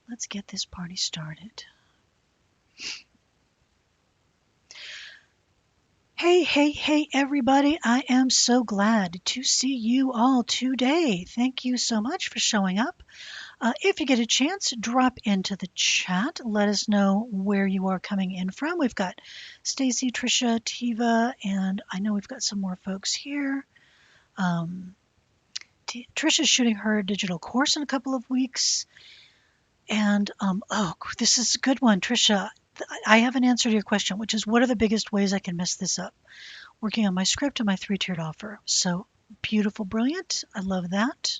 Let's get this party started. Hey, hey, hey, everybody. I am so glad to see you all today. Thank you so much for showing up. If you get a chance, drop into the chat. Let us know where you are coming in from. We've got Stacy, Trisha, Tiva, and I know we've got some more folks here. Um, Trisha's shooting her digital course in a couple of weeks. And oh, this is a good one, Trisha. I haven't answered your question, which is what are the biggest ways I can mess this up? Working on my script and my three-tiered offer. So beautiful, brilliant. I love that.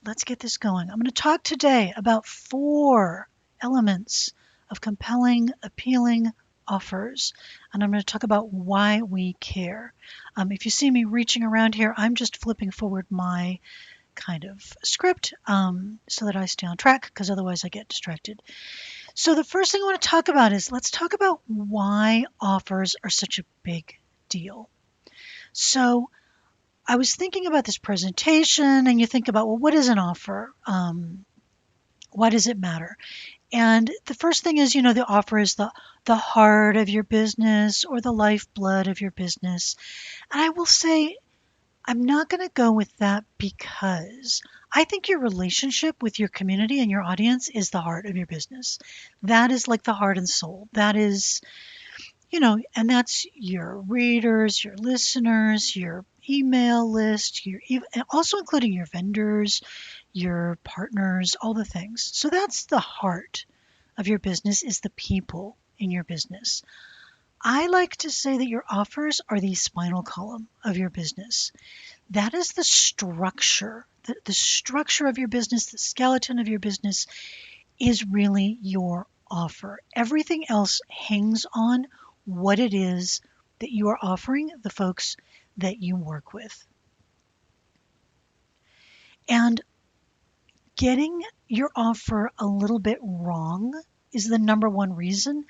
Let's get this going. I'm going to talk today about 4 elements of compelling, appealing offers. And I'm going to talk about why we care. If you see me reaching around here, I'm just flipping forward my kind of script so that I stay on track because otherwise I get distracted. So the first thing I want to talk about is let's talk about why offers are such a big deal. So I was thinking about this presentation, and you think about, well, what is an offer? Why does it matter? And the first thing is, the offer is the heart of your business or the lifeblood of your business. And I will say, I'm not going to go with that because I think your relationship with your community and your audience is the heart of your business. That is like the heart and soul. That is, and that's your readers, your listeners, your email list, also including your vendors, your partners, all the things. So that's the heart of your business is the people in your business. I like to say that your offers are the spinal column of your business. That is the structure. The structure of your business, the skeleton of your business is really your offer. Everything else hangs on what it is that you are offering the folks that you work with. And getting your offer a little bit wrong is the number one reason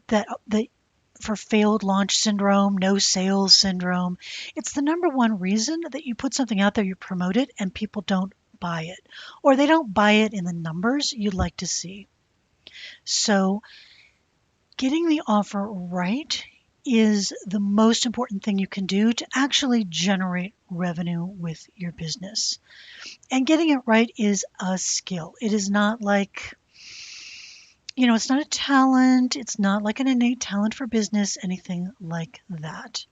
that for failed launch syndrome, no sales syndrome. It's the number one reason that you put something out there, you promote it, and people don't buy it, or they don't buy it in the numbers you'd like to see. So getting the offer right is the most important thing you can do to actually generate revenue with your business. And getting it right is a skill. It is not like, it's not a talent. It's not like an innate talent for business, anything like that.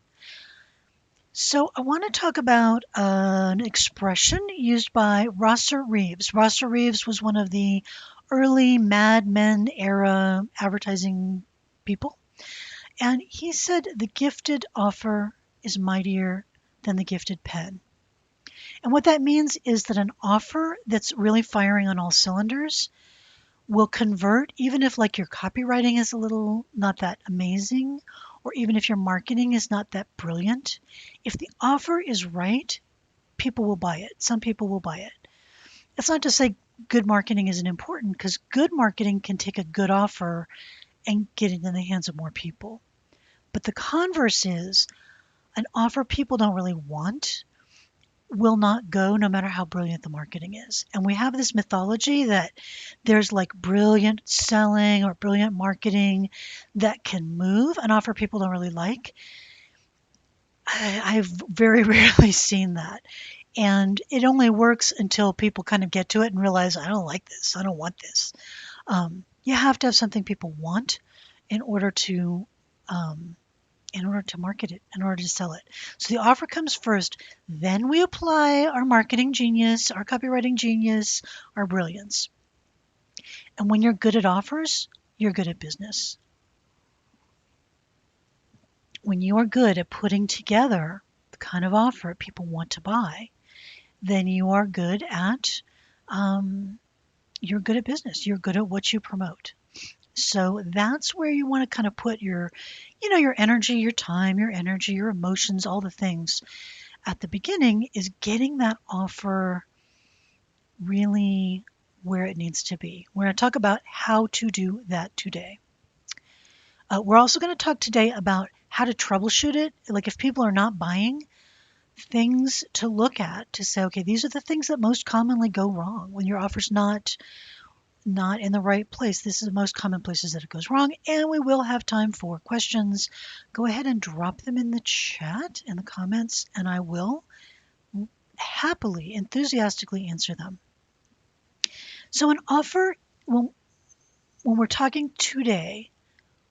So I want to talk about an expression used by Rosser Reeves. Rosser Reeves was one of the early Mad Men era advertising people. And he said the gifted offer is mightier than the gifted pen. And what that means is that an offer that's really firing on all cylinders will convert, even if like your copywriting is a little not that amazing, or even if your marketing is not that brilliant. If the offer is right, people will buy it. Some people will buy it. It's not to say good marketing isn't important, because good marketing can take a good offer and get it in the hands of more people. But the converse is an offer people don't really want will not go no matter how brilliant the marketing is. And we have this mythology that there's like brilliant selling or brilliant marketing that can move an offer people don't really like. I've very rarely seen that. And it only works until people kind of get to it and realize, I don't like this. I don't want this. You have to have something people want in order to market it, in order to sell it. So the offer comes first, then we apply our marketing genius, our copywriting genius, our brilliance. And when you're good at offers, you're good at business. When you are good at putting together the kind of offer people want to buy, then you are good at business. You're good at what you promote. So that's where you want to kind of put your energy, your time, your energy, your emotions, all the things at the beginning is getting that offer really where it needs to be. We're going to talk about how to do that today. We're also going to talk today about how to troubleshoot it. Like if people are not buying, things to look at to say, okay, these are the things that most commonly go wrong when your offer's not not in the right place. This is the most common places that it goes wrong, and we will have time for questions. Go ahead and drop them in the chat, in the comments, and I will happily, enthusiastically answer them. So an offer, when we're talking today,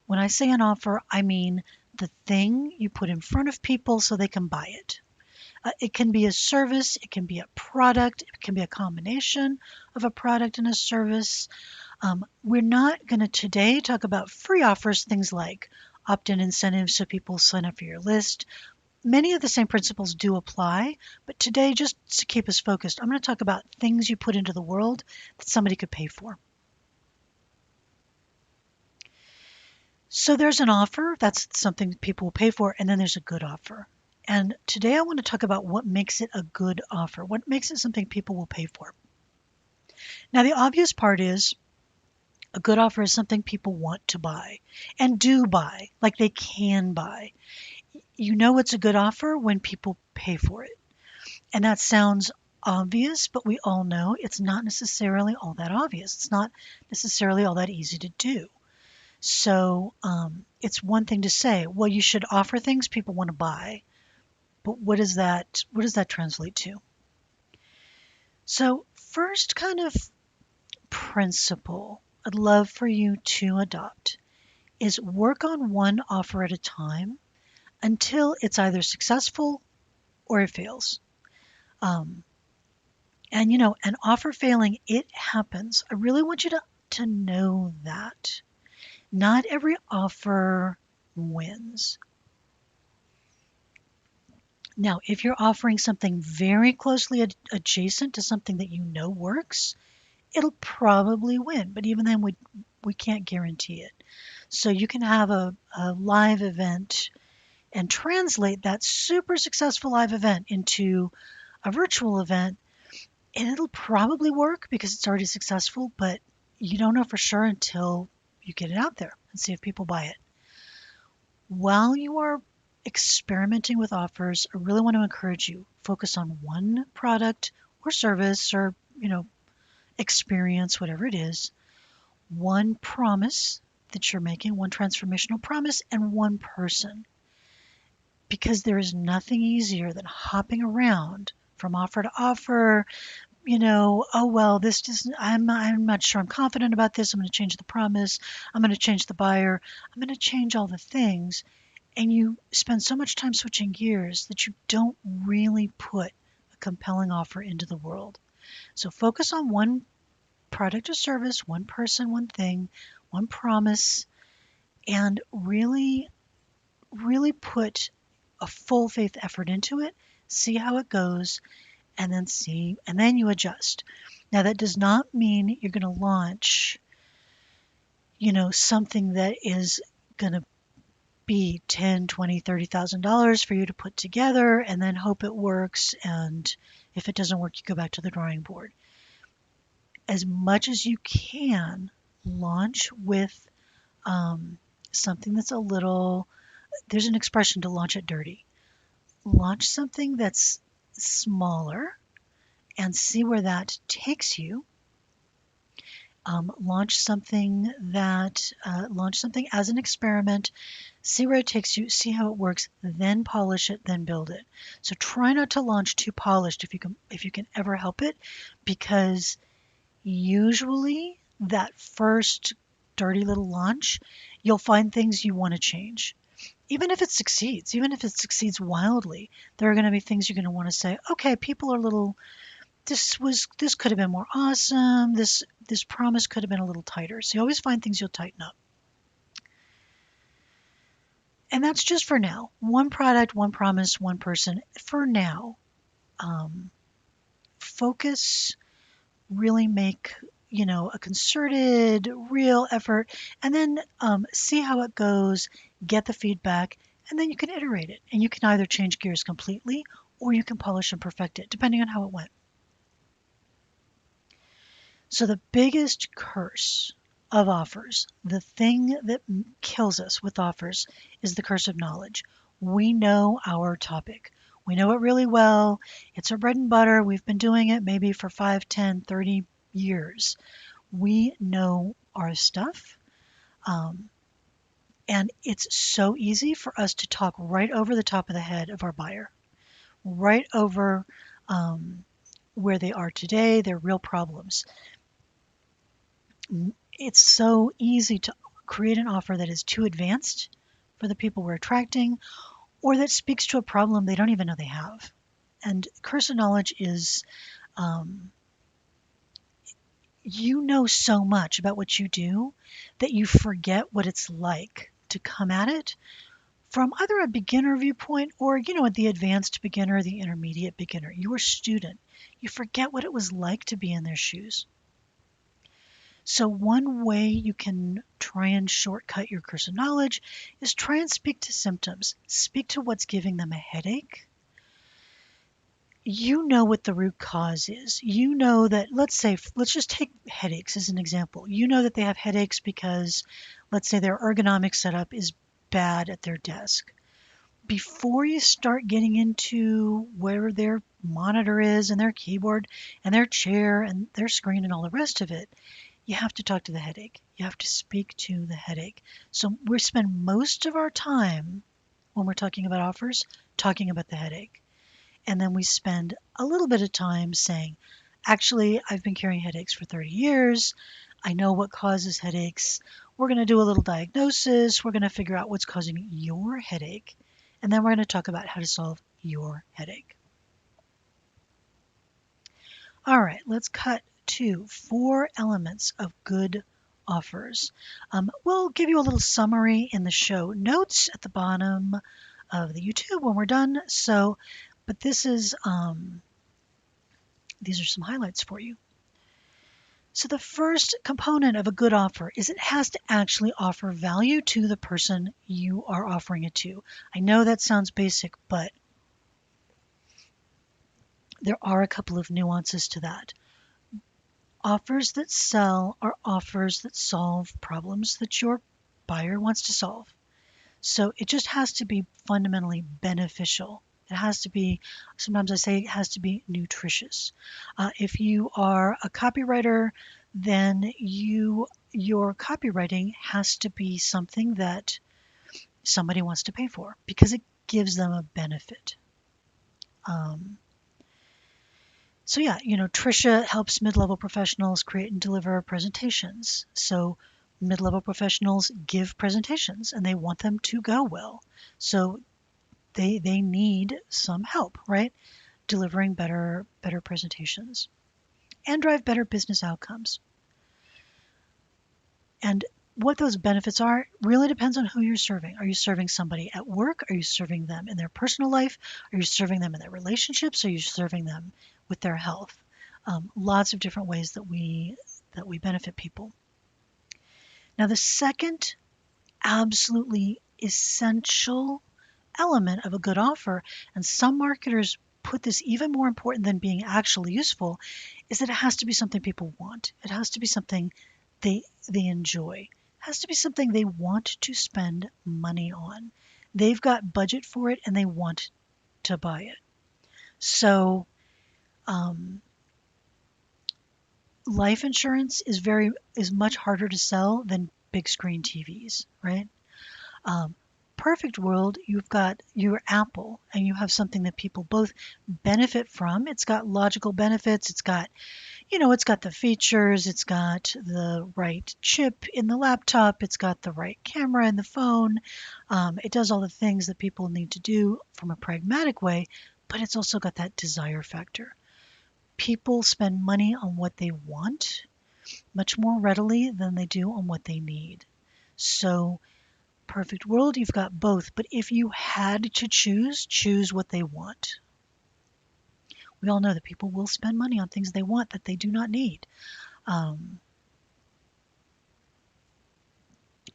when I say an offer, I mean the thing you put in front of people so they can buy it. It can be a service, it can be a product, it can be a combination of a product and a service. We're not going to today talk about free offers, things like opt-in incentives so people sign up for your list. Many of the same principles do apply, but today, just to keep us focused, I'm going to talk about things you put into the world that somebody could pay for. So there's an offer, that's something people will pay for, and then there's a good offer. And today I want to talk about what makes it a good offer, what makes it something people will pay for. Now, the obvious part is a good offer is something people want to buy and do buy, like they can buy. You know it's a good offer when people pay for it. And that sounds obvious, but we all know it's not necessarily all that obvious. It's not necessarily all that easy to do. So it's one thing to say, well, you should offer things people want to buy, but what does that translate to? So first kind of principle I'd love for you to adopt is work on one offer at a time until it's either successful or it fails. And an offer failing, it happens. I really want you to know that. Not every offer wins. Now, if you're offering something very closely adjacent to something that you know works, it'll probably win. But even then, we can't guarantee it. So you can have a live event and translate that super successful live event into a virtual event, and it'll probably work because it's already successful, but you don't know for sure until you get it out there and see if people buy it. While you are experimenting with offers, I really want to encourage you, focus on one product or service or, experience, whatever it is, one promise that you're making, one transformational promise, and one person. Because there is nothing easier than hopping around from offer to offer, oh, well, this doesn't, I'm not sure I'm confident about this. I'm going to change the promise. I'm going to change the buyer. I'm going to change all the things. And you spend so much time switching gears that you don't really put a compelling offer into the world. So focus on one product or service, one person, one thing, one promise, and really, really put a full faith effort into it, see how it goes, and then you adjust. Now that does not mean you're going to launch, something that is going to be $10, $20, $30,000 for you to put together and then hope it works. And if it doesn't work, you go back to the drawing board. As much as you can, launch with something that's there's an expression to launch it dirty. Launch something that's smaller and see where that takes you. Launch something as an experiment, see where it takes you, see how it works, then polish it, then build it. So try not to launch too polished if you can ever help it, because usually that first dirty little launch, you'll find things you want to change. Even if it succeeds wildly, there are going to be things you're going to want to say, okay, people are a little, this could have been more awesome. This promise could have been a little tighter. So you always find things you'll tighten up. And that's just for now. One product, one promise, one person. For now, focus, really make, a concerted, real effort, and then see how it goes, get the feedback, and then you can iterate it. And you can either change gears completely or you can polish and perfect it, depending on how it went. So the biggest curse of offers, the thing that kills us with offers, is the curse of knowledge. We know our topic. We know it really well. It's our bread and butter. We've been doing it maybe for 5, 10, 30 years. We know our stuff. Um, and it's so easy for us to talk right over the top of the head of our buyer, right over um, where they are today, their real problems. It's so easy to create an offer that is too advanced for the people we're attracting, or that speaks to a problem they don't even know they have. And curse of knowledge is um, you know so much about what you do that you forget what it's like to come at it from either a beginner viewpoint or, the advanced beginner, the intermediate beginner, your student. You forget what it was like to be in their shoes. So, one way you can try and shortcut your curse of knowledge is try and speak to symptoms. Speak to what's giving them a headache. You know what the root cause is. You know that, let's just take headaches as an example. You know that they have headaches because, let's say, their ergonomic setup is bad at their desk. Before you start getting into where their monitor is and their keyboard and their chair and their screen and all the rest of it, you have to talk to the headache. You have to speak to the headache. So we spend most of our time when we're talking about offers talking about the headache. And then we spend a little bit of time saying, actually, I've been carrying headaches for 30 years. I know what causes headaches. We're going to do a little diagnosis. We're going to figure out what's causing your headache. And then we're going to talk about how to solve your headache. All right, let's cut to 4 elements of good offers. We'll give you a little summary in the show notes at the bottom of the YouTube when we're done. But these are some highlights for you. So the first component of a good offer is it has to actually offer value to the person you are offering it to. I know that sounds basic, but there are a couple of nuances to that. Offers that sell are offers that solve problems that your buyer wants to solve. So it just has to be fundamentally beneficial. It has to be, sometimes I say it has to be nutritious. If you are a copywriter, then your copywriting has to be something that somebody wants to pay for because it gives them a benefit. So yeah, Trisha helps mid-level professionals create and deliver presentations. So mid-level professionals give presentations and they want them to go well. So they need some help, right? Delivering better presentations and drive better business outcomes. And what those benefits are really depends on who you're serving. Are you serving somebody at work? Are you serving them in their personal life? Are you serving them in their relationships? Are you serving them with their health? Lots of different ways that we benefit people. Now, the second absolutely essential element of a good offer, and some marketers put this even more important than being actually useful, is that it has to be something people want. It has to be something they enjoy. It has to be something they want to spend money on. They've got budget for it and they want to buy it. So life insurance is much harder to sell than big screen TVs, right? Perfect world, you've got your Apple and you have something that people both benefit from. It's got logical benefits. It's got the features. It's got the right chip in the laptop. It's got the right camera in the phone. It does all the things that people need to do from a pragmatic way, but it's also got that desire factor. People spend money on what they want much more readily than they do on what they need. So perfect world, you've got both. But if you had to choose what they want. We all know that people will spend money on things they want that they do not need. And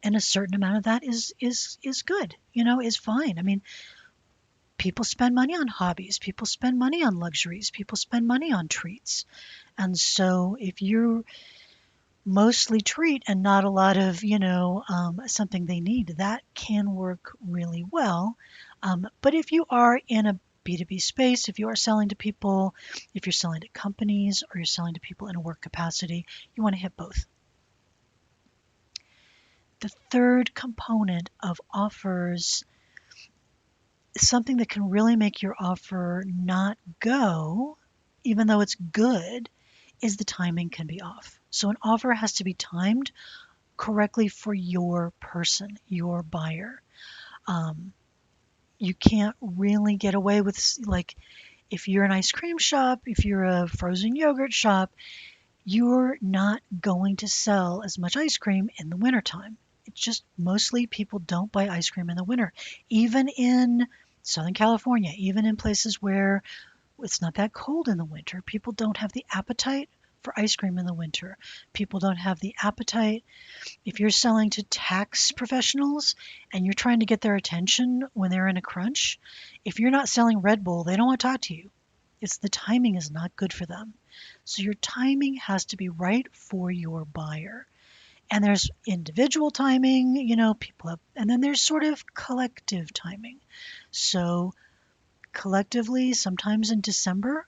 a certain amount of that is good, is fine. I mean, people spend money on hobbies. People spend money on luxuries. People spend money on treats. And so if you're mostly treat and not a lot of, something they need, that can work really well. But if you are in a B2B space, if you are selling to people, if you're selling to companies, or you're selling to people in a work capacity, you want to hit both. The third component of offers, something that can really make your offer not go, even though it's good, is the timing can be off. So an offer has to be timed correctly for your person, your buyer. You can't really get away with, like, if you're an ice cream shop, if you're a frozen yogurt shop, you're not going to sell as much ice cream in the wintertime. It's just mostly people don't buy ice cream in the winter. Even in Southern California, even in places where it's not that cold in the winter, people don't have the appetite for ice cream in the winter. People don't have the appetite. If you're selling to tax professionals and you're trying to get their attention when they're in a crunch, if you're not selling Red Bull, they don't want to talk to you. It's the timing is not good for them. So your timing has to be right for your buyer. And there's individual timing, people have, and then there's sort of collective timing. So collectively, sometimes in December,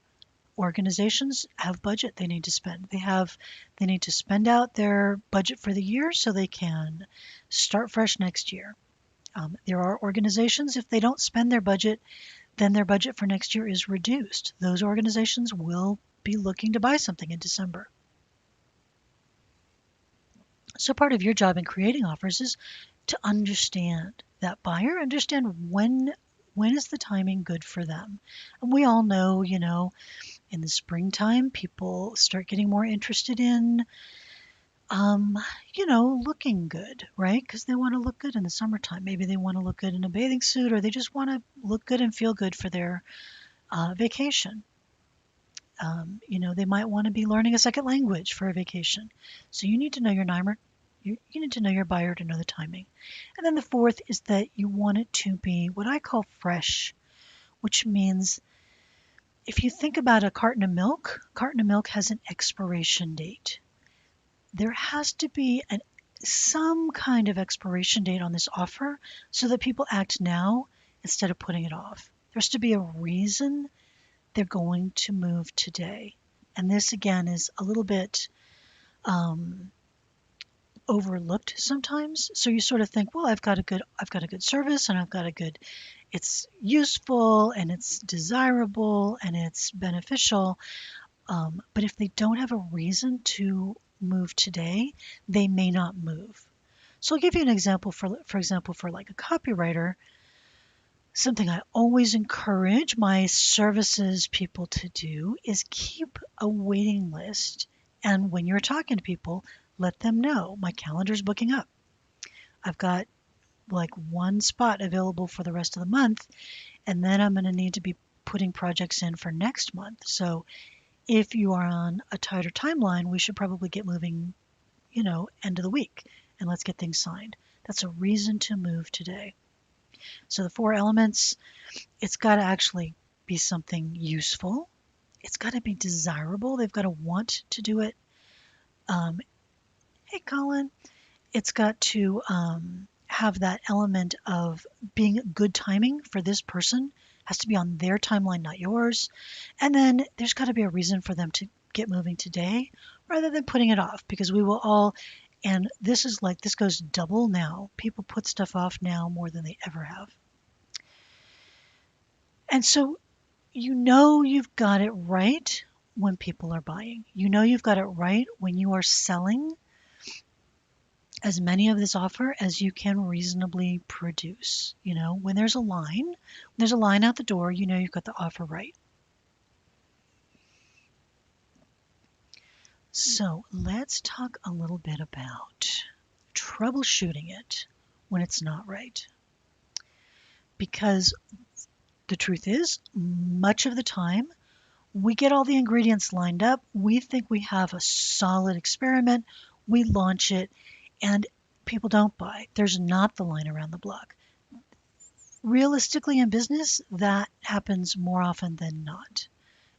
organizations have budget they need to spend. They need to spend out their budget for the year so they can start fresh next year. There are organizations, if they don't spend their budget, then their budget for next year is reduced. Those organizations will be looking to buy something in December. So part of your job in creating offers is to understand that buyer, understand when is the timing good for them. And we all know, in the springtime, people start getting more interested in, looking good, right? Because they want to look good in the summertime. Maybe they want to look good in a bathing suit, or they just want to look good and feel good for their vacation. They might want to be learning a second language for a vacation. So you need to know your NYMER. You need to know your buyer to know the timing. And then the fourth is that you want it to be what I call fresh, which means if you think about a carton of milk has an expiration date. There has to be some kind of expiration date on this offer so that people act now instead of putting it off. There has to be a reason they're going to move today. And this again is a little bit overlooked sometimes. So you sort of think, well, I've got a good service, and it's useful, and it's desirable, and it's beneficial. But if they don't have a reason to move today, they may not move. So I'll give you an example for example, for like a copywriter. Something I always encourage my services people to do is keep a waiting list. And when you're talking to people, let them know my calendar's booking up. I've got like one spot available for the rest of the month, and then I'm going to need to be putting projects in for next month. So if you are on a tighter timeline, we should probably get moving, end of the week, and let's get things signed. That's a reason to move today. So the 4 elements, it's got to actually be something useful. It's got to be desirable. They've got to want to do it. Hey, Colin. It's got to have that element of being good timing for this person. Has to be on their timeline, not yours. And then there's got to be a reason for them to get moving today rather than putting it off, because we will all, and this goes double now. People put stuff off now more than they ever have. And so you've got it right when people are buying. You've got it right when you are selling as many of this offer as you can reasonably produce. When there's a line out the door, you've got the offer right. So let's talk a little bit about troubleshooting it when it's not right. Because the truth is, much of the time, we get all the ingredients lined up. We think we have a solid experiment. We launch it, and people don't buy. There's not the line around the block. Realistically, in business, that happens more often than not.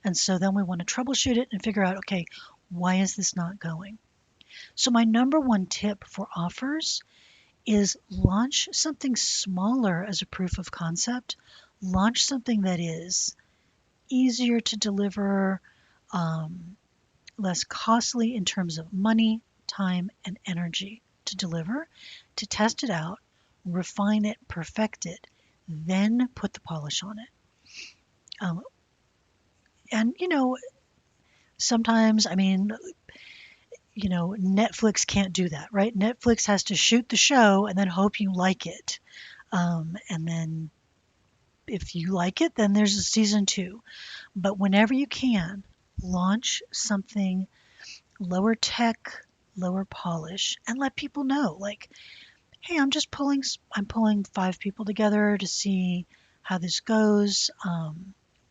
And so then we want to troubleshoot it and figure out, okay, why is this not going? So my number one tip for offers is launch something smaller as a proof of concept. Launch something that is easier to deliver, um, less costly in terms of money, time, and energy to deliver, to test it out, refine it, perfect it, then put the polish on it. Um, and, sometimes, Netflix can't do that, right? Netflix has to shoot the show and then hope you like it. And then if you like it, then there's a season two. But whenever you can, launch something lower tech, lower polish, and let people know, like, hey, I'm pulling 5 people together to see how this goes.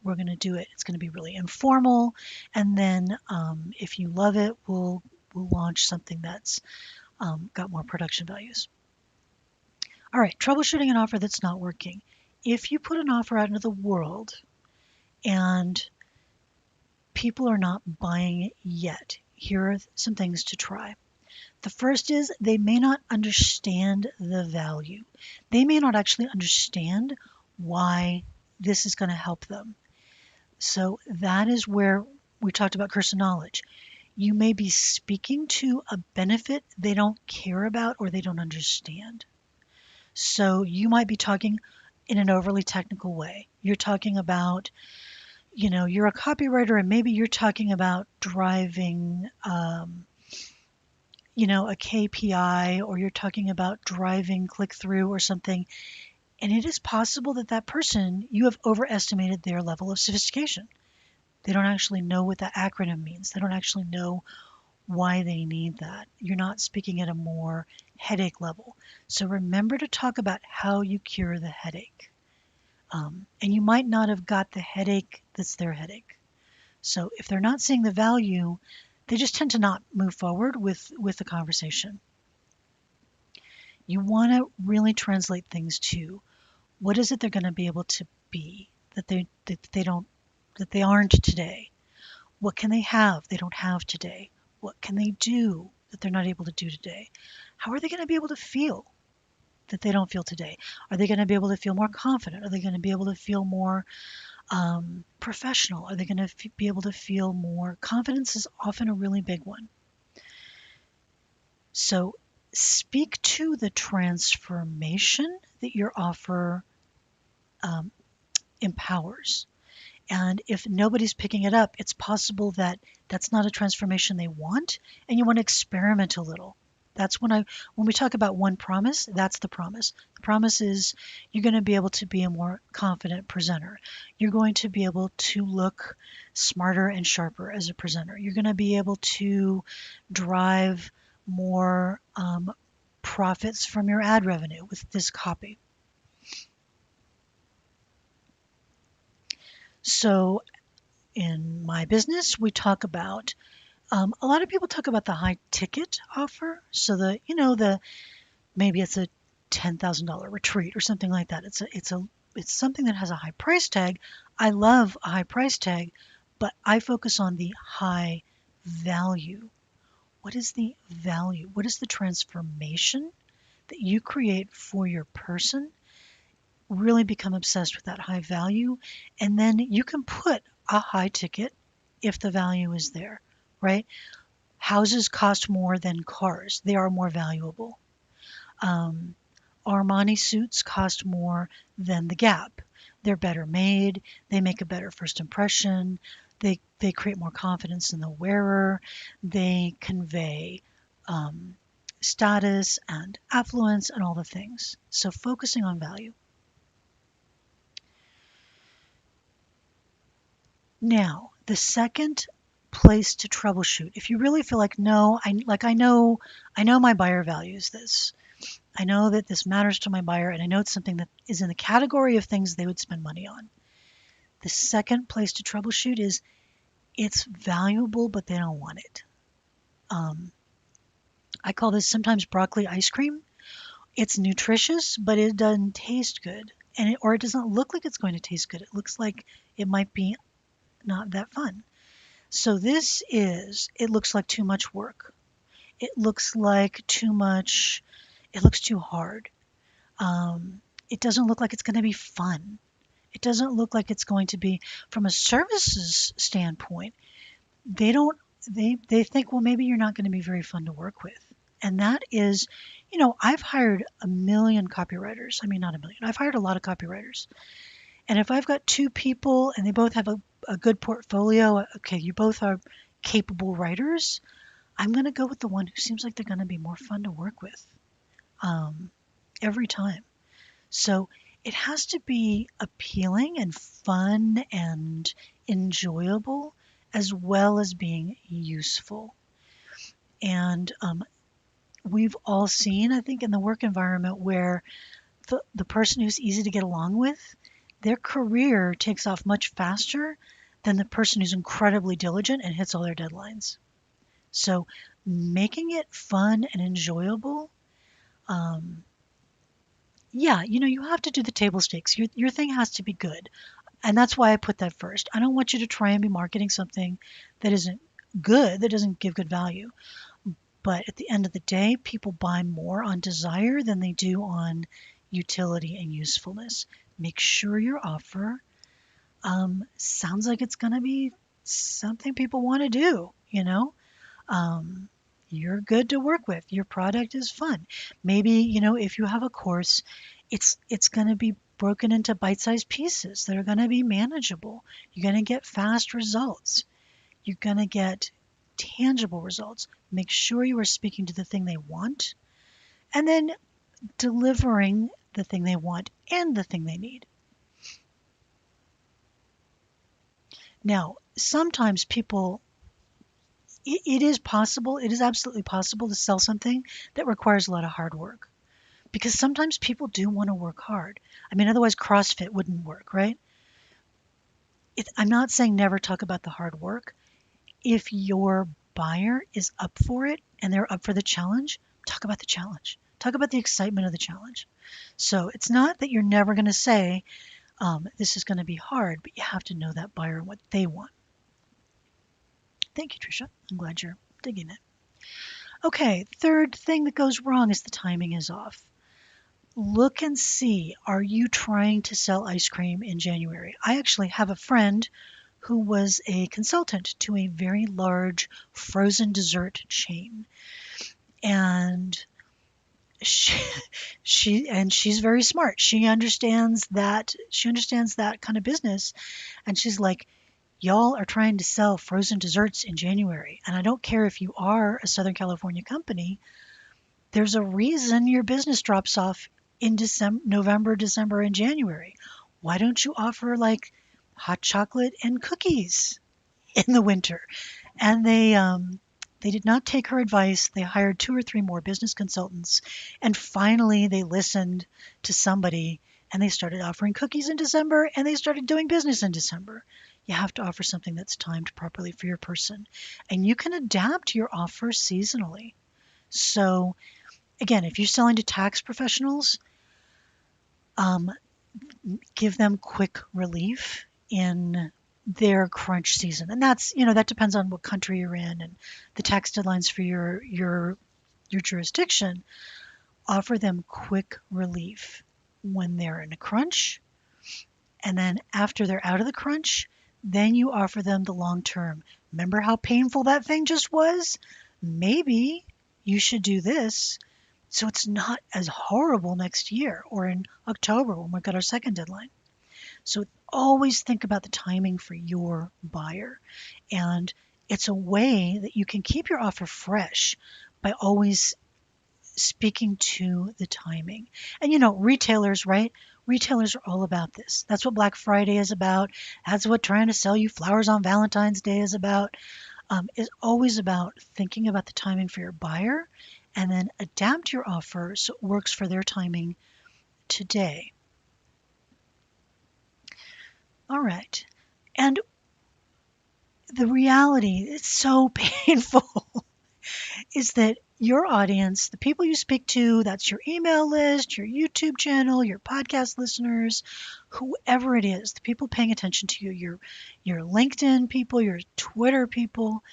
We're going to do it. It's going to be really informal. And then if you love it, we'll launch something that's got more production values. All right, troubleshooting an offer that's not working. If you put an offer out into the world and people are not buying it yet, here are some things to try. The first is they may not understand the value. They may not actually understand why this is going to help them. So that is where we talked about curse of knowledge. You may be speaking to a benefit they don't care about or they don't understand. So you might be talking in an overly technical way. You're talking about, you're a copywriter and maybe you're talking about driving, a KPI, or you're talking about driving click through or something. And it is possible that that person, you have overestimated their level of sophistication. They don't actually know what that acronym means. They don't actually know why they need that. You're not speaking at a more headache level. So remember to talk about how you cure the headache. And you might not have got the headache that's their headache. So if they're not seeing the value, they just tend to not move forward with the conversation. You want to really translate things to what is it they're going to be able to be that they aren't today. What can they have they don't have today? What can they do that they're not able to do today? How are they going to be able to feel that they don't feel today? Are they going to be able to feel more confident? Are they going to be able to feel more professional? Are they going to be able to feel more? Confidence is often a really big one. So speak to the transformation that your offer um, empowers. And if nobody's picking it up, it's possible that that's not a transformation they want, and you want to experiment a little. That's when we talk about one promise, that's the promise. The promise is you're going to be able to be a more confident presenter. You're going to be able to look smarter and sharper as a presenter. You're going to be able to drive more profits from your ad revenue with this copy. So in my business, we talk about a lot of people talk about the high ticket offer. So maybe it's a $10,000 retreat or something like that. It's something that has a high price tag. I love a high price tag, but I focus on the high value. What is the value? What is the transformation that you create for your person? Really become obsessed with that high value, and then you can put a high ticket if the value is there, right? Houses cost more than cars. They are more valuable. Um, Armani suits cost more than the Gap. They're better made. They make a better first impression. They create more confidence in the wearer. They convey um, status and affluence and all the things. So focusing on value. Now, the second place to troubleshoot, if you really feel like, no, I know my buyer values this. I know that this matters to my buyer, and I know it's something that is in the category of things they would spend money on. The second place to troubleshoot is it's valuable, but they don't want it. I call this sometimes broccoli ice cream. It's nutritious, but it doesn't taste good, or it doesn't look like it's going to taste good. It looks like it might be not that fun. So it looks like too much work. It looks like too much, it looks too hard. It doesn't look like it's going to be fun. It doesn't look like it's going to be from a services standpoint. They don't they think, well, maybe you're not going to be very fun to work with. And that is, I've hired a million copywriters. I mean, not a million. I've hired a lot of copywriters. And if I've got two people and they both have a good portfolio, okay, you both are capable writers, I'm going to go with the one who seems like they're going to be more fun to work with um, every time. So it has to be appealing and fun and enjoyable as well as being useful. And we've all seen, I think, in the work environment where the person who's easy to get along with, their career takes off much faster than the person who's incredibly diligent and hits all their deadlines. So making it fun and enjoyable, um, yeah, you have to do the table stakes. Your thing has to be good. And that's why I put that first. I don't want you to try and be marketing something that isn't good, that doesn't give good value. But at the end of the day, people buy more on desire than they do on utility and usefulness. Make sure your offer sounds like it's going to be something people want to do. Um, you're good to work with. Your product is fun. Maybe, if you have a course, it's going to be broken into bite-sized pieces that are going to be manageable. You're going to get fast results. You're going to get tangible results. Make sure you are speaking to the thing they want and then delivering the thing they want and the thing they need. Now, sometimes people, it is possible, it is absolutely possible to sell something that requires a lot of hard work because sometimes people do want to work hard. I mean, otherwise CrossFit wouldn't work, right? I'm not saying never talk about the hard work. If your buyer is up for it and they're up for the challenge, talk about the challenge. Talk about the excitement of the challenge. So it's not that you're never going to say, this is going to be hard, but you have to know that buyer and what they want. Thank you, Tricia. I'm glad you're digging it. Okay, third thing that goes wrong is the timing is off. Look and see, are you trying to sell ice cream in January? I actually have a friend who was a consultant to a very large frozen dessert chain. And she, she's very smart. She understands that kind of business. And she's like, y'all are trying to sell frozen desserts in January. And I don't care if you are a Southern California company, there's a reason your business drops off in November, December, and January. Why don't you offer like hot chocolate and cookies in the winter? And they did not take her advice. They hired two or three more business consultants, and finally they listened to somebody and they started offering cookies in December and they started doing business in December. You have to offer something that's timed properly for your person, and you can adapt your offer seasonally. So again, if you're selling to tax professionals, um, give them quick relief in their crunch season, and that depends on what country you're in and the tax deadlines for your jurisdiction. Offer them quick relief when they're in a crunch, and then after they're out of the crunch, then you offer them the long term. Remember how painful that thing just was? Maybe you should do this so it's not as horrible next year or in October when we've got our second deadline. So always think about the timing for your buyer. And it's a way that you can keep your offer fresh by always speaking to the timing. And retailers, right? Retailers are all about this. That's what Black Friday is about. That's what trying to sell you flowers on Valentine's Day is about. Is always about thinking about the timing for your buyer and then adapt your offer so it works for their timing today. All right. And the reality, it's so painful, is that your audience, the people you speak to, that's your email list, your YouTube channel, your podcast listeners, whoever it is, the people paying attention to you, your LinkedIn people, your Twitter people,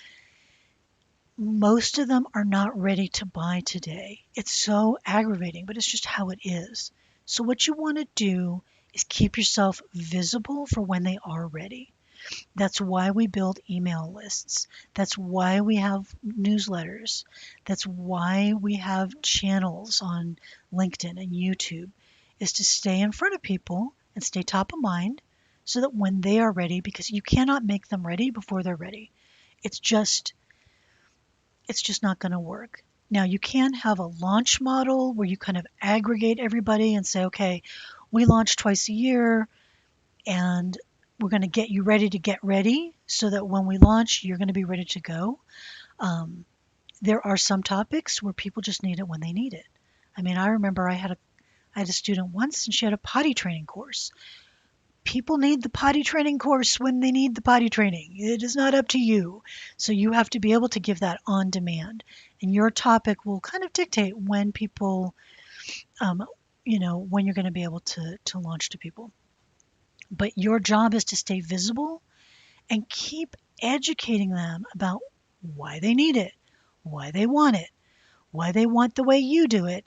most of them are not ready to buy today. It's so aggravating, but it's just how it is. So what you want to do is keep yourself visible for when they are ready. That's why we build email lists. That's why we have newsletters. That's why we have channels on LinkedIn and YouTube, is to stay in front of people and stay top of mind so that when they are ready, because you cannot make them ready before they're ready. It's just it's just not going to work. Now, you can have a launch model where you kind of aggregate everybody and say, okay, we launch twice a year and we're going to get you ready to get ready so that when we launch, you're going to be ready to go. Um, there are some topics where people just need it when they need it. I mean, I remember I had a student once and she had a potty training course. People need the potty training course when they need the potty training. It is not up to you. So you have to be able to give that on demand. And your topic will kind of dictate when people, um, when you're going to be able to launch to people. But your job is to stay visible and keep educating them about why they need it, why they want it, why they want the way you do it,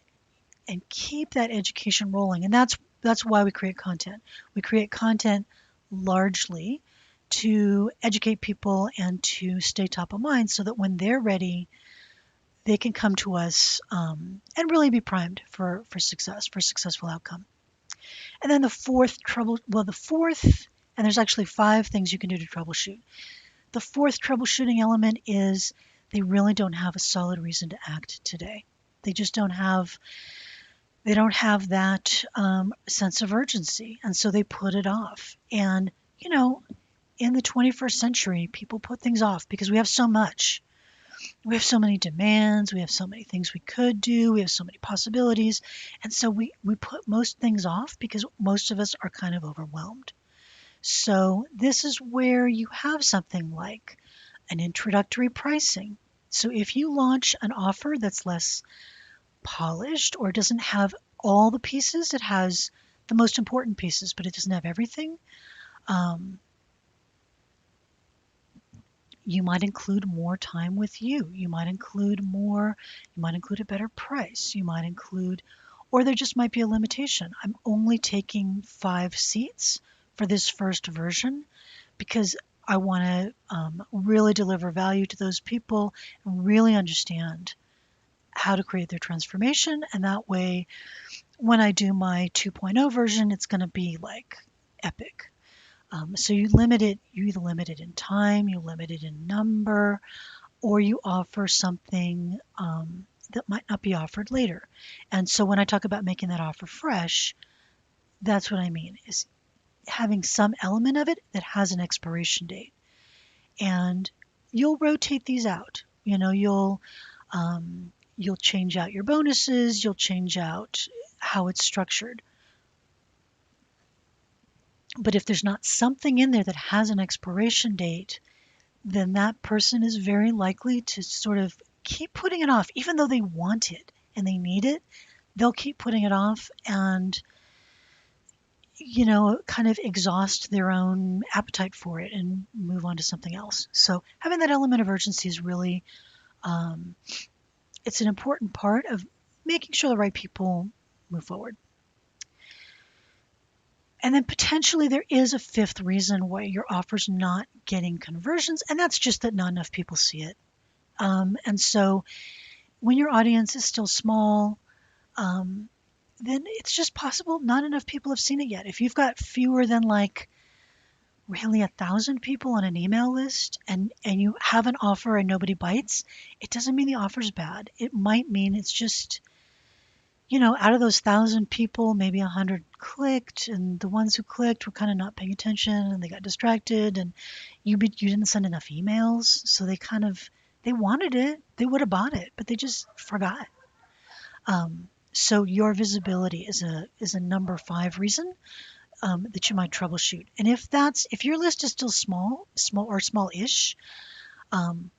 and keep that education rolling. And that's why we create content. We create content largely to educate people and to stay top of mind so that when they're ready, they can come to us and really be primed for success, for successful outcome. And then the fourth, and there's actually 5 things you can do to troubleshoot. The fourth troubleshooting element is they really don't have a solid reason to act today. They just don't have that sense of urgency, and so they put it off. And in the 21st century, people put things off because we have so much. We have so many demands. We have so many things we could do. We have so many possibilities, and so we put most things off because most of us are kind of overwhelmed. So this is where you have something like an introductory pricing. So if you launch an offer that's less polished or doesn't have all the pieces, it has the most important pieces, but it doesn't have everything. Um, you might include more time with you. You might include more, you might include a better price. You might include, or there just might be a limitation. I'm only taking 5 seats for this first version because I want to really deliver value to those people and really understand how to create their transformation. And that way, when I do my 2.0 version, it's going to be like epic. So you limit it, you either limit it in time, you limit it in number, or you offer something that might not be offered later. And so when I talk about making that offer fresh, that's what I mean, is having some element of it that has an expiration date. And you'll rotate these out. You'll change out your bonuses, you'll change out how it's structured. But if there's not something in there that has an expiration date, then that person is very likely to sort of keep putting it off, even though they want it and they need it. They'll keep putting it off and, kind of exhaust their own appetite for it and move on to something else. So having that element of urgency is really, um, it's an important part of making sure the right people move forward. And then potentially there is a fifth reason why your offer's not getting conversions, and that's just that not enough people see it. And so when your audience is still small, um, then it's just possible not enough people have seen it yet. If you've got fewer than like really 1,000 people on an email list and you have an offer and nobody bites, it doesn't mean the offer's bad. It might mean it's just, out of those 1,000 people, maybe 100 clicked, and the ones who clicked were kind of not paying attention and they got distracted, and you didn't send enough emails, so they wanted it, they would have bought it, but they just forgot. So your visibility is a number 5 reason that you might troubleshoot. And if your list is still small or small-ish, um,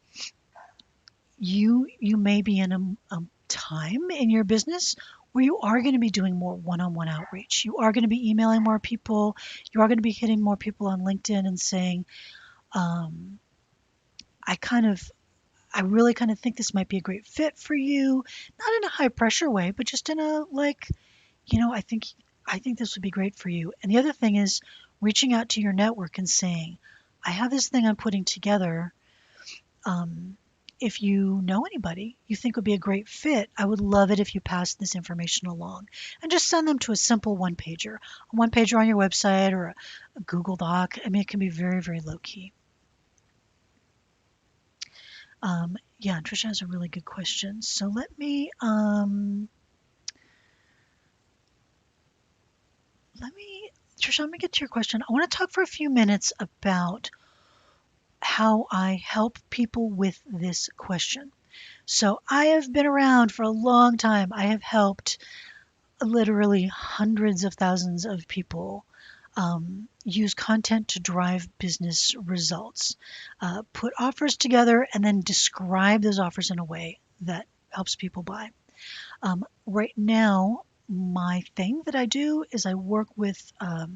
you may be in a time in your business where you are going to be doing more one-on-one outreach. You are going to be emailing more people. You are going to be hitting more people on LinkedIn and saying, um, I really kind of think this might be a great fit for you. Not in a high pressure way, but just in a like, I think I think this would be great for you. And the other thing is reaching out to your network and saying, I have this thing I'm putting together. Um, if you know anybody you think would be a great fit, I would love it if you pass this information along and just send them to a simple one pager on your website or a Google Doc. I mean, it can be very, very low key. Yeah, Trisha has a really good question. So let me, Trisha, let me get to your question. I want to talk for a few minutes about how I help people with this question. So I have been around for a long time. I have helped literally hundreds of thousands of people use content to drive business results, put offers together, and then describe those offers in a way that helps people buy. Right now, my thing that I do is I work with, I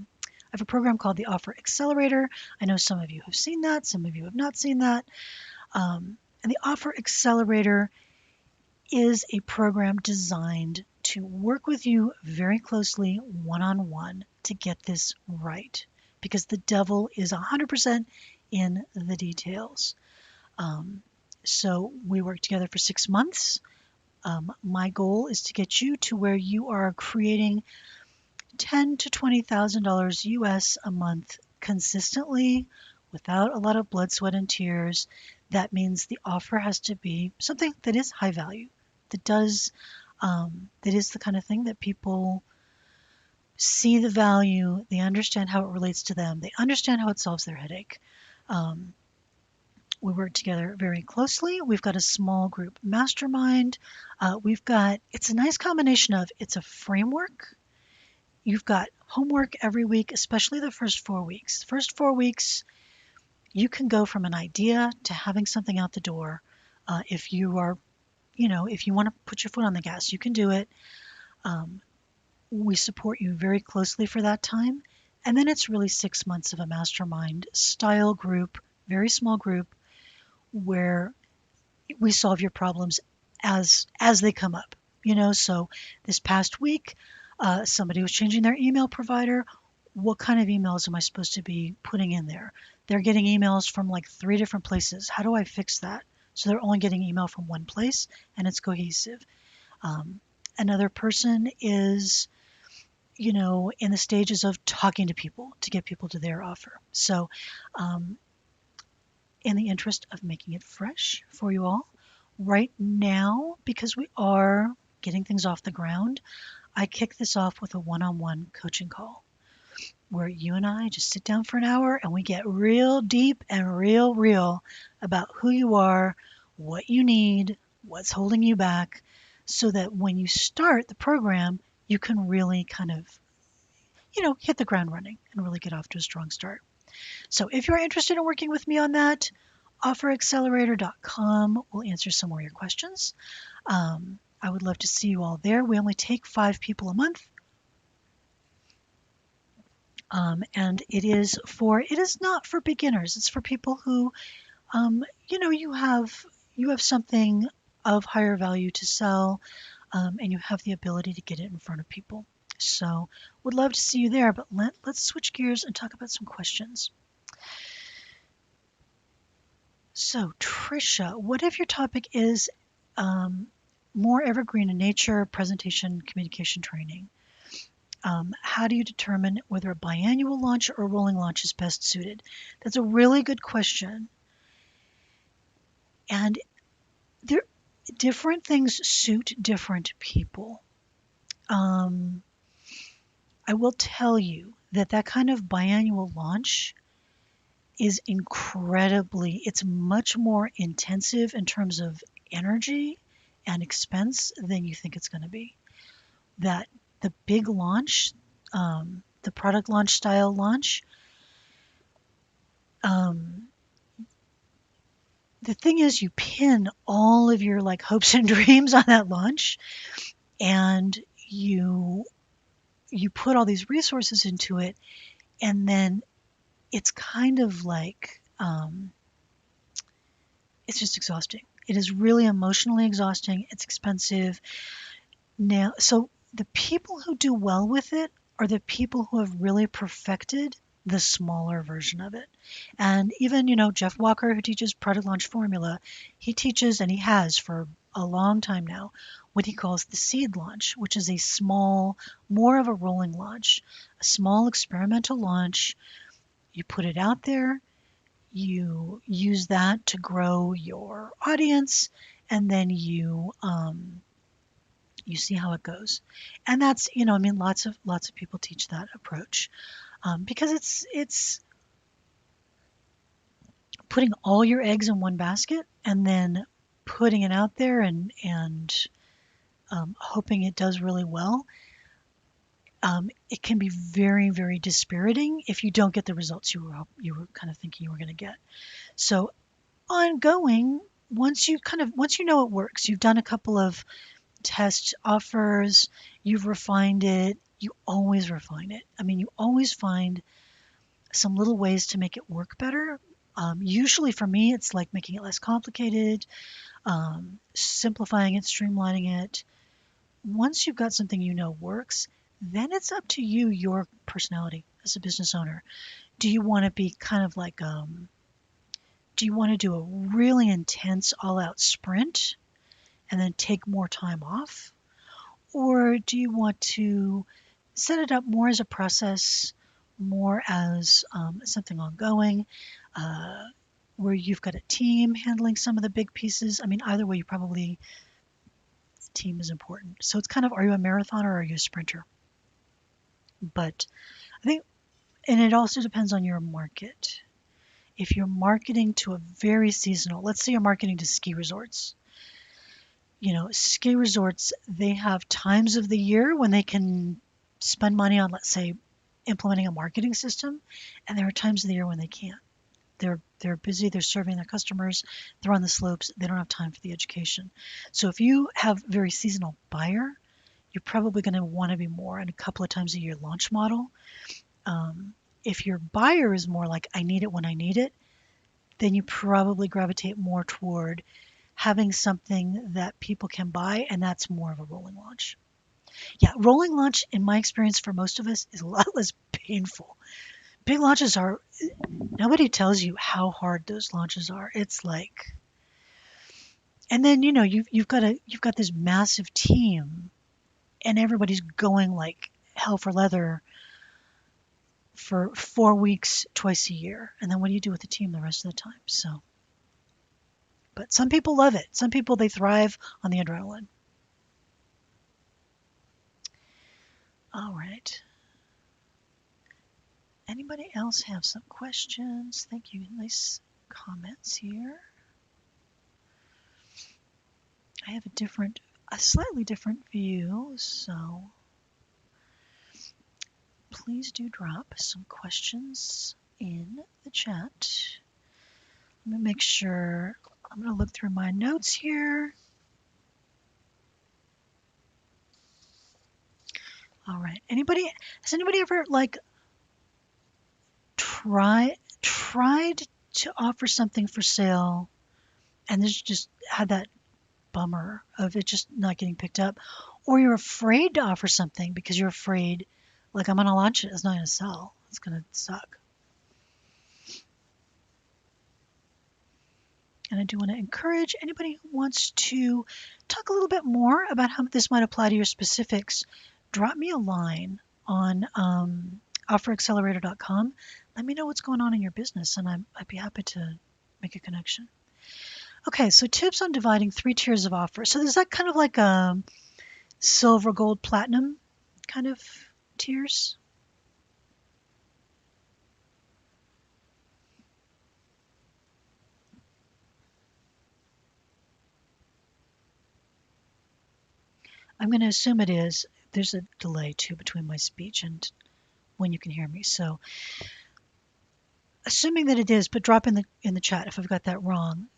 have a program called the Offer Accelerator. I know some of you have seen that, some of you have not seen that. And the Offer Accelerator is a program designed to work with you very closely one on one to get this right because the devil is 100% in the details. Um, so we work together for 6 months. My goal is to get you to where you are creating $10 to $20,000 US a month consistently without a lot of blood, sweat, and tears. That means the offer has to be something that is high value, that does, that is the kind of thing that people see the value, they understand how it relates to them, they understand how it solves their headache. Um, we work together very closely. We've got a small group mastermind. It's a nice combination of it's a framework. You've got homework every week, especially the first 4 weeks. First 4 weeks, you can go from an idea to having something out the door. If you are, if you want to put your foot on the gas, you can do it. Um, we support you very closely for that time. And then it's really 6 months of a mastermind style group, very small group, where we solve your problems as they come up. So this past week, somebody was changing their email provider. What kind of emails am I supposed to be putting in there? They're getting emails from like 3 different places. How do I fix that? So they're only getting email from one place and it's cohesive. Um, Another person is, in the stages of talking to people to get people to their offer. So, um, in the interest of making it fresh for you all, right now, because we are getting things off the ground, I kick this off with a one on one coaching call where you and I just sit down for an hour and we get real deep and real about who you are, what you need, what's holding you back, so that when you start the program, you can really kind of, hit the ground running and really get off to a strong start. So if you're interested in working with me on that, offeraccelerator.com will answer some more of your questions. I would love to see you all there. We only take 5 people a month. And it is not for beginners. It's for people who, you have something of higher value to sell, and you have the ability to get it in front of people. So would love to see you there, but let's switch gears and talk about some questions. So Trisha, what if your topic is more evergreen in nature, presentation, communication training? How do you determine whether a biannual launch or a rolling launch is best suited? That's a really good question. And different things suit different people. I will tell you that kind of biannual launch is it's much more intensive in terms of energy and expense than you think it's going to be. That the big launch, the product launch style launch, the thing is you pin all of your like hopes and dreams on that launch, and you put all these resources into it, and then it's kind of like it's just exhausting. It is really emotionally exhausting. It's expensive. Now, so the people who do well with it are the people who have really perfected the smaller version of it. And even, Jeff Walker, who teaches Product Launch Formula, he teaches, and he has for a long time now, what he calls the seed launch, which is a small, more of a rolling launch, a small experimental launch. You put it out there, you use that to grow your audience, and then you see how it goes. And that's, lots of people teach that approach, because it's putting all your eggs in one basket and then putting it out there and hoping it does really well. It can be very, very dispiriting if you don't get the results you were kind of thinking you were going to get. So ongoing, once you know it works, you've done a couple of test offers, you've refined it, you always refine it. I mean, you always find some little ways to make it work better. Usually for me, it's like making it less complicated, simplifying it, streamlining it. Once you've got something you know works, then it's up to you, your personality as a business owner. Do you want to be kind of like, do you want to do a really intense all out sprint and then take more time off? Or do you want to set it up more as a process, more as something ongoing, uh, where you've got a team handling some of the big pieces? I mean, either way, team is important. So it's kind of, are you a marathoner or are you a sprinter? But I think, and it also depends on your market. If you're marketing to a very seasonal, let's say you're marketing to ski resorts. Ski resorts, they have times of the year when they can spend money on, let's say, implementing a marketing system, and there are times of the year when they can't. They're busy, they're serving their customers, they're on the slopes, they don't have time for the education. So if you have a very seasonal buyer, you're probably going to want to be more in a couple of times a year launch model. If your buyer is more like, I need it when I need it, then you probably gravitate more toward having something that people can buy, and that's more of a rolling launch. Yeah, rolling launch, in my experience, for most of us, is a lot less painful. Big launches are, nobody tells you how hard those launches are. It's like, and then you've got this massive team, and everybody's going like hell for leather for 4 weeks twice a year, and then what do you do with the team the rest of the time? So, but some people love it. Some people, they thrive on the adrenaline. All right. Anybody else have some questions? Thank you. Nice comments here. I have a slightly different view, so please do drop some questions in the chat. Let me make sure. I'm going to look through my notes here. All right. Has anybody ever tried to offer something for sale and just had that bummer of it just not getting picked up, or you're afraid to offer something because you're afraid, like, I'm going to launch it, it's not going to sell, it's going to suck? And I do want to encourage anybody who wants to talk a little bit more about how this might apply to your specifics, drop me a line on offeraccelerator.com. Let me know what's going on in your business, and I'd be happy to make a connection. Okay, so tips on dividing 3 tiers of offers. So is that kind of like a silver, gold, platinum kind of tiers? I'm going to assume it is. There's a delay too between my speech and when you can hear me. So assuming that it is, but drop in the chat if I've got that wrong.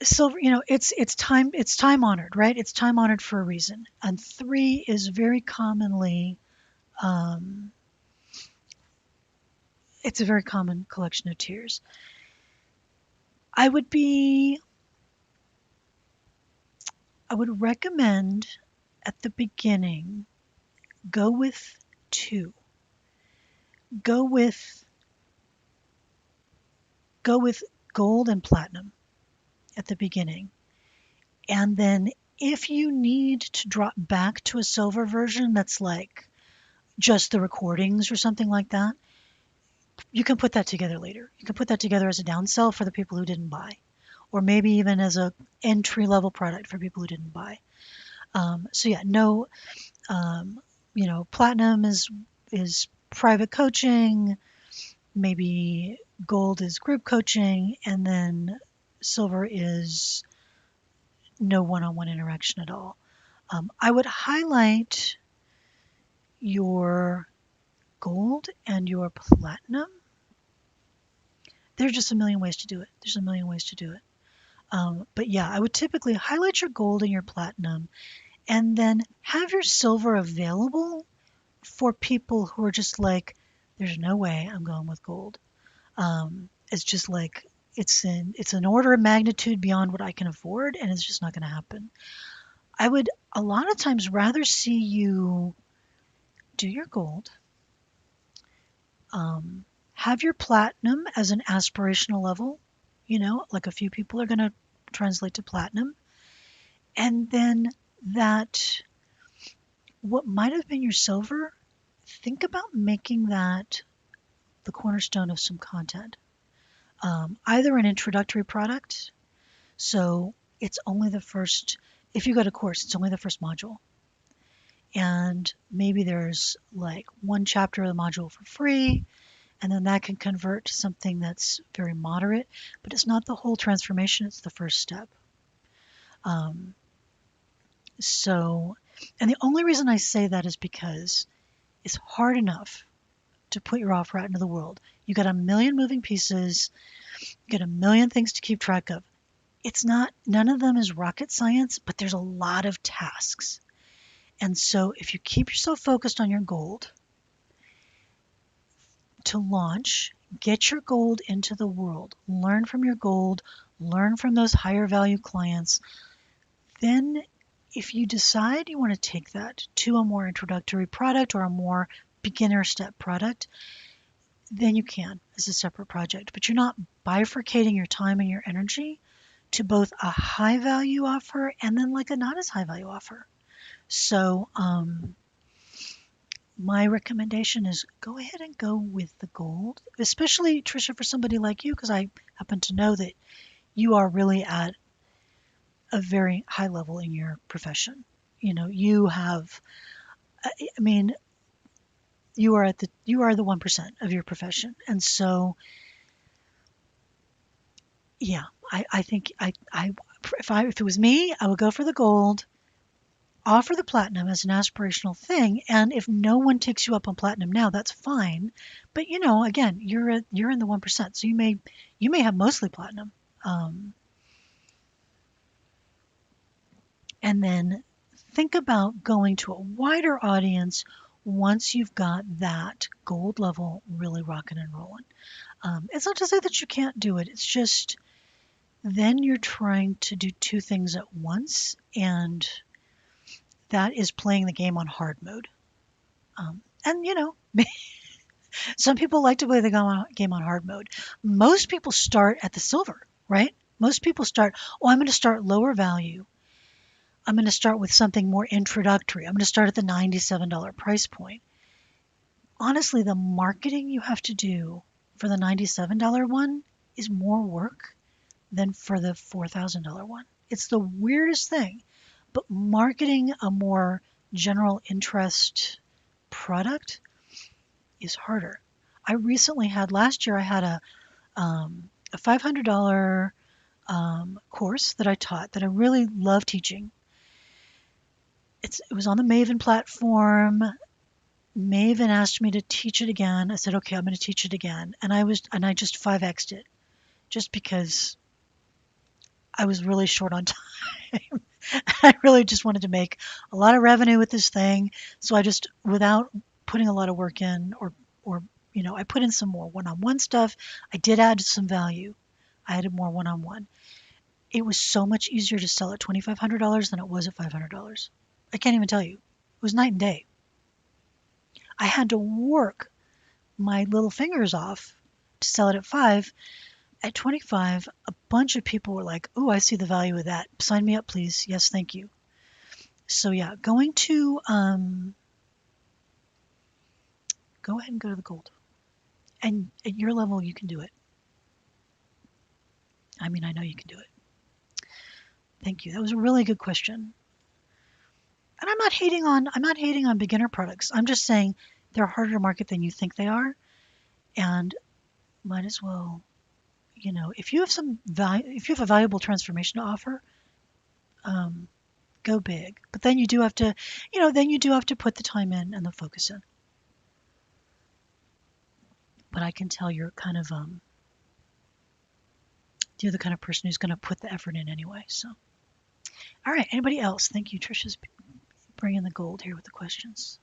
Silver, it's time honored, right? It's time honored for a reason. And 3 is very commonly, it's a very common collection of tiers. I would be I would recommend at the beginning, go with two. Go with go with gold and platinum at the beginning. And then if you need to drop back to a silver version that's like just the recordings or something like that, you can put that together later. You can put that together as a downsell for the people who didn't buy, or maybe even as a entry level product for people who didn't buy. So yeah, no, platinum is private coaching, maybe gold is group coaching, and then silver is no one-on-one interaction at all. I would highlight your gold and your platinum. There's just a million ways to do it. There's a million ways to do it. But yeah, I would typically highlight your gold and your platinum and then have your silver available for people who are just like, there's no way I'm going with gold. It's just like it's an order of magnitude beyond what I can afford, and it's just not going to happen. I would a lot of times rather see you do your gold, have your platinum as an aspirational level, like a few people are going to translate to platinum, and then that what might have been your silver, think about making that the cornerstone of some content. Either an introductory product, so it's only the first, if you go to course, it's only the first module. And maybe there's like one chapter of the module for free, and then that can convert to something that's very moderate, but it's not the whole transformation, it's the first step. Um, so, and the only reason I say that is because it's hard enough to put your offer out into the world. You got a million moving pieces, you got a million things to keep track of. None of them is rocket science, but there's a lot of tasks. And so if you keep yourself focused on your gold to launch, get your gold into the world, learn from your gold, learn from those higher value clients. Then if you decide you want to take that to a more introductory product or a more beginner step product, then you can as a separate project. But you're not bifurcating your time and your energy to both a high value offer and then like a not as high value offer. So my recommendation is go ahead and go with the gold, especially Trisha, for somebody like you, because I happen to know that you are really at a very high level in your profession. You have, I mean, you are the 1% of your profession. And so, yeah, I think if it was me, I would go for the gold, offer the platinum as an aspirational thing, and if no one takes you up on platinum now, that's fine. But again, you're in the 1%, so you may have mostly platinum, and then think about going to a wider audience once you've got that gold level really rocking and rolling. It's not to say that you can't do it. It's just then you're trying to do two things at once, and that is playing the game on hard mode. And some people like to play the game on hard mode. Most people start at the silver, right? Most people start, I'm going to start lower value. I'm going to start with something more introductory. I'm going to start at the $97 price point. Honestly, the marketing you have to do for the $97 one is more work than for the $4,000 one. It's the weirdest thing, but marketing a more general interest product is harder. Last year I had a $500 course that I taught that I really love teaching. It was on the Maven platform. Maven asked me to teach it again. I said, okay, I'm going to teach it again. And I just 5x'd it just because I was really short on time. I really just wanted to make a lot of revenue with this thing. So I just, without putting a lot of work in or I put in some more one-on-one stuff. I did add some value. I added more one-on-one. It was so much easier to sell at $2,500 than it was at $500. I can't even tell you. It was night and day. I had to work my little fingers off to sell it at 5. At 25, a bunch of people were like, "Oh, I see the value of that. Sign me up, please. Yes, thank you." So yeah, go ahead and go to the gold. And at your level, you can do it. I mean, I know you can do it. Thank you. That was a really good question. And I'm not hating on beginner products. I'm just saying they're harder to market than you think they are, and might as well, if you have some value, if you have a valuable transformation to offer, um, go big. But then you do have to, put the time in and the focus in. But I can tell you're the kind of person who's going to put the effort in anyway. So, all right. Anybody else? Thank you. Trisha's bringing the gold here with the questions.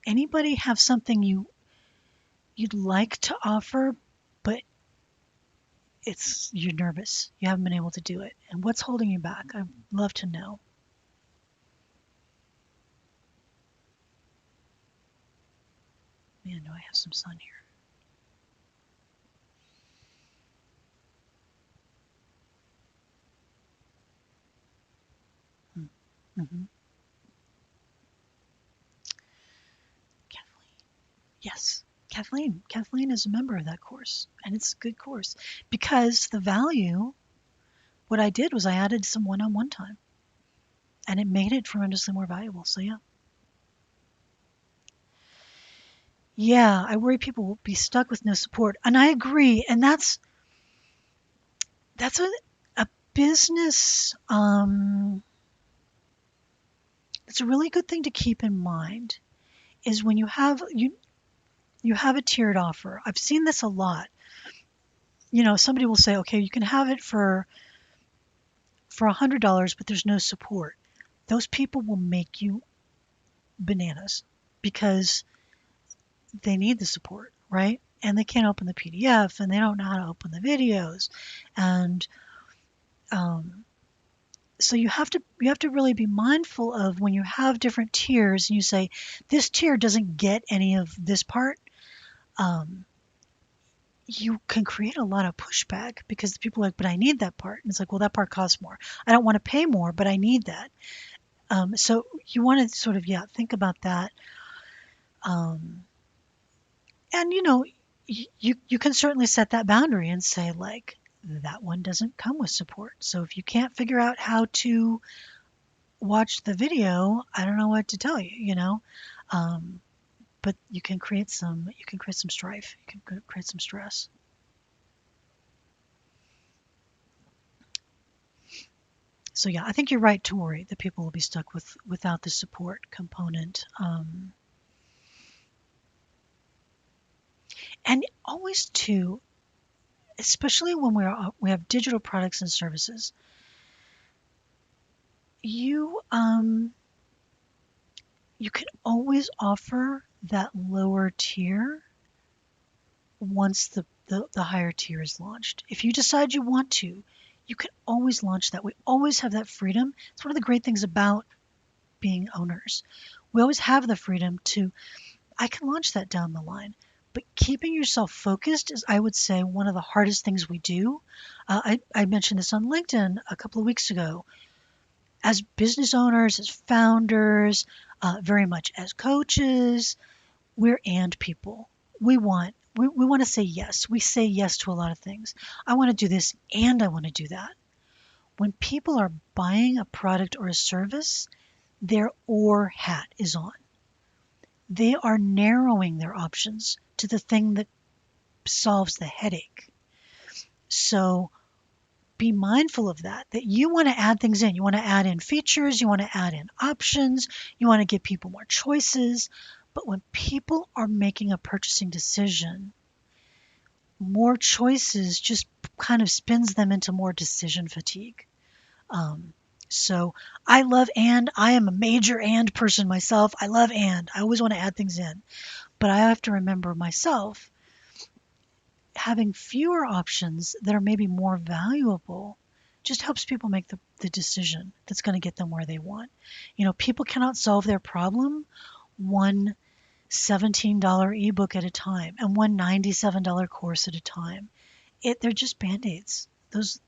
Anybody have something you'd like to offer, but you're nervous. You haven't been able to do it. And what's holding you back? I'd love to know. Man, do I have some sun here. Mm-hmm. Kathleen. Yes. Kathleen is a member of that course, and it's a good course because the value, what I did was I added some one-on-one time, and it made it tremendously more valuable. So yeah. Yeah, I worry people will be stuck with no support. And I agree. And that's a business, it's a really good thing to keep in mind is when you have a tiered offer. I've seen this a lot. Somebody will say, okay, you can have it for $100, but there's no support. Those people will make you bananas because they need the support, right? And they can't open the PDF and they don't know how to open the videos. And so you have to really be mindful of when you have different tiers and you say this tier doesn't get any of this part. You can create a lot of pushback because the people are like, but I need that part. And it's like, well, that part costs more. I don't want to pay more, but I need that. So you want to sort of, think about that. And you can certainly set that boundary and say like, that one doesn't come with support. So if you can't figure out how to watch the video, I don't know what to tell you, but you can create some strife. You can create some stress. So yeah, I think you're right to worry that people will be stuck without the support component. And always too, especially when we have digital products and services, you you can always offer that lower tier once the higher tier is launched. If you decide you want to, you can always launch that. We always have that freedom. It's one of the great things about being owners. We always have the freedom I can launch that down the line. But keeping yourself focused is, I would say, one of the hardest things we do. I mentioned this on LinkedIn a couple of weeks ago. As business owners, as founders, very much as coaches, we're and people. We want to say yes. We say yes to a lot of things. I want to do this and I want to do that. When people are buying a product or a service, their or hat is on. They are narrowing their options to the thing that solves the headache. So be mindful of that you want to add things in. You want to add in features, you want to add in options, you want to give people more choices. But when people are making a purchasing decision, more choices just kind of spins them into more decision fatigue. So I love I am a major and person myself. I love I always want to add things in. But I have to remember myself, having fewer options that are maybe more valuable just helps people make the decision that's going to get them where they want. People cannot solve their problem one $17 ebook at a time and one $97 course at a time. They're just band-aids. Those,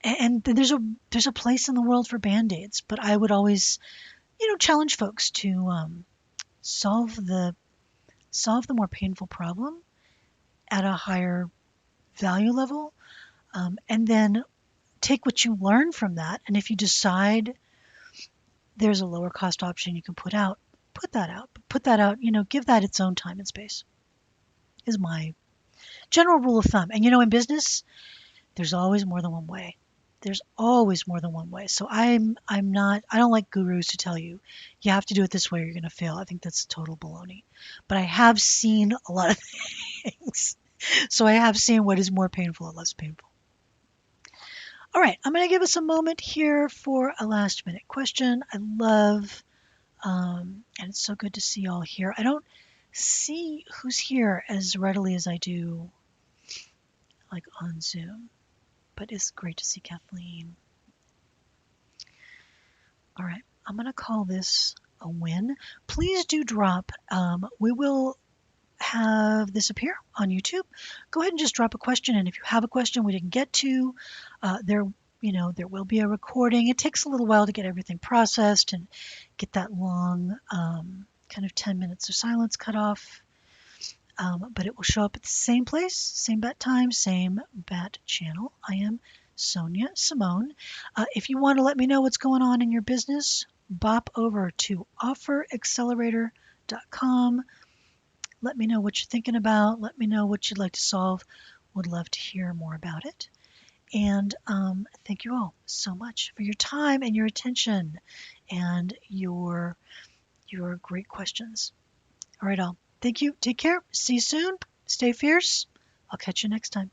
and there's a place in the world for band-aids, but I would always, challenge folks to solve the more painful problem at a higher value level, and then take what you learn from that. And if you decide there's a lower cost option you can put that out. Put that out, give that its own time and space, is my general rule of thumb. And in business, there's always more than one way. There's always more than one way. So I don't like gurus to tell you have to do it this way or you're going to fail. I think that's total baloney. But I have seen a lot of things. So I have seen what is more painful and less painful. All right, I'm going to give us a moment here for a last minute question. I love, and it's so good to see you all here. I don't see who's here as readily as I do, like on Zoom, but it's great to see Kathleen. All right, I'm going to call this a win. Please do drop. We will have this appear on YouTube. Go ahead and just drop a question. And if you have a question we didn't get to, there will be a recording. It takes a little while to get everything processed and get that long kind of 10 minutes of silence cut off. But it will show up at the same place, same bat time, same bat channel. I am Sonia Simone. If you want to let me know what's going on in your business, bop over to offeraccelerator.com. Let me know what you're thinking about. Let me know what you'd like to solve. Would love to hear more about it. And thank you all so much for your time and your attention and your great questions. All right, all. Thank you. Take care. See you soon. Stay fierce. I'll catch you next time.